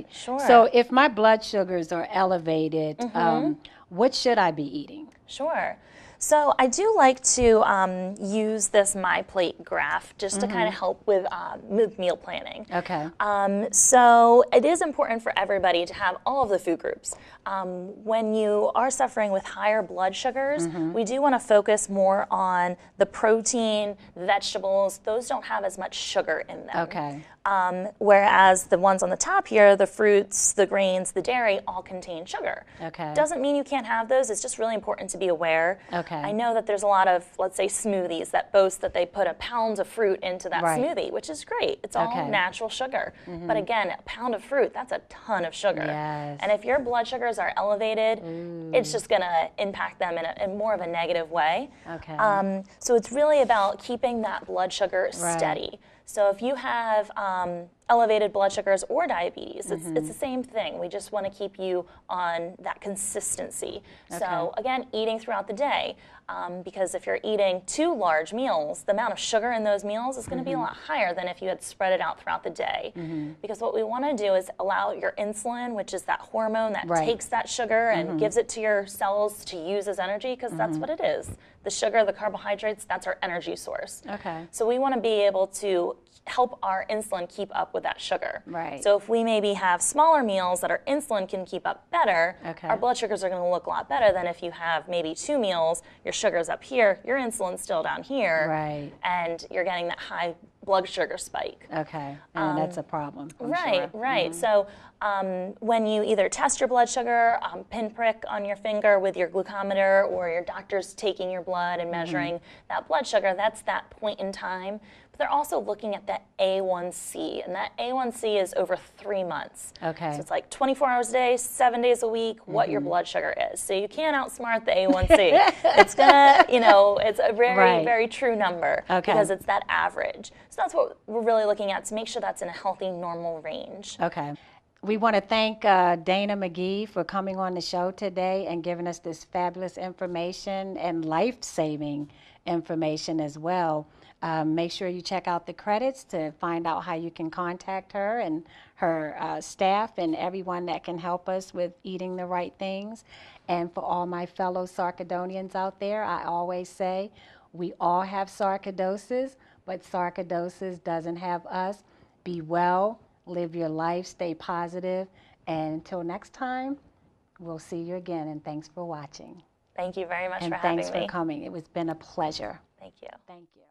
Right. Sure. So if my blood sugars are elevated, what should I be eating? Sure. So I do like to use this My Plate graph just to kind of help with meal planning. Okay. So it is important for everybody to have all of the food groups. When you are suffering with higher blood sugars, we do want to focus more on the protein, vegetables. Those don't have as much sugar in them. Okay. Whereas the ones on the top here, the fruits, the grains, the dairy, all contain sugar. Okay. Doesn't mean you can't have those. It's just really important to be aware. Okay. I know that there's a lot of, let's say, smoothies that boast that they put a pound of fruit into that smoothie, which is great. It's all natural sugar. But again, a pound of fruit, that's a ton of sugar. Yes. And if your blood sugars are elevated, it's just going to impact them in more of a negative way. Okay. So it's really about keeping that blood sugar steady. So if you have elevated blood sugars or diabetes, it's the same thing. We just want to keep you on that consistency. So again, eating throughout the day, because if you're eating 2 large meals, the amount of sugar in those meals is going to be a lot higher than if you had spread it out throughout the day. Because what we want to do is allow your insulin, which is that hormone that takes that sugar and gives it to your cells to use as energy, because that's what it is. The sugar, the carbohydrates, that's our energy source. Okay. So we want to be able to help our insulin keep up with that sugar. Right. So if we maybe have smaller meals that our insulin can keep up better, our blood sugars are going to look a lot better than if you have maybe 2 meals, your sugar's up here, your insulin's still down here, and you're getting that high blood sugar spike. Okay, and that's a problem. I'm Right, sure. right. So when you either test your blood sugar, pinprick on your finger with your glucometer, or your doctor's taking your blood and measuring that blood sugar, that's that point in time. But they're also looking at that A1C, and that A1C is over 3 months. Okay. So it's like 24 hours a day, 7 days a week, what your blood sugar is. So you can't outsmart the A1C. It's gonna, it's a very, very true number because it's that average. So that's what we're really looking at, to make sure that's in a healthy, normal range. Okay. We want to thank Dana McGee for coming on the show today and giving us this fabulous information and life-saving information as well. Make sure you check out the credits to find out how you can contact her and her staff and everyone that can help us with eating the right things. And for all my fellow Sarcoidonians out there, I always say we all have sarcoidosis, but sarcoidosis doesn't have us. Be well, live your life, stay positive, and until next time, we'll see you again, and thanks for watching. Thank you very much and for having me. And thanks for coming. It's been a pleasure. Thank you. Thank you.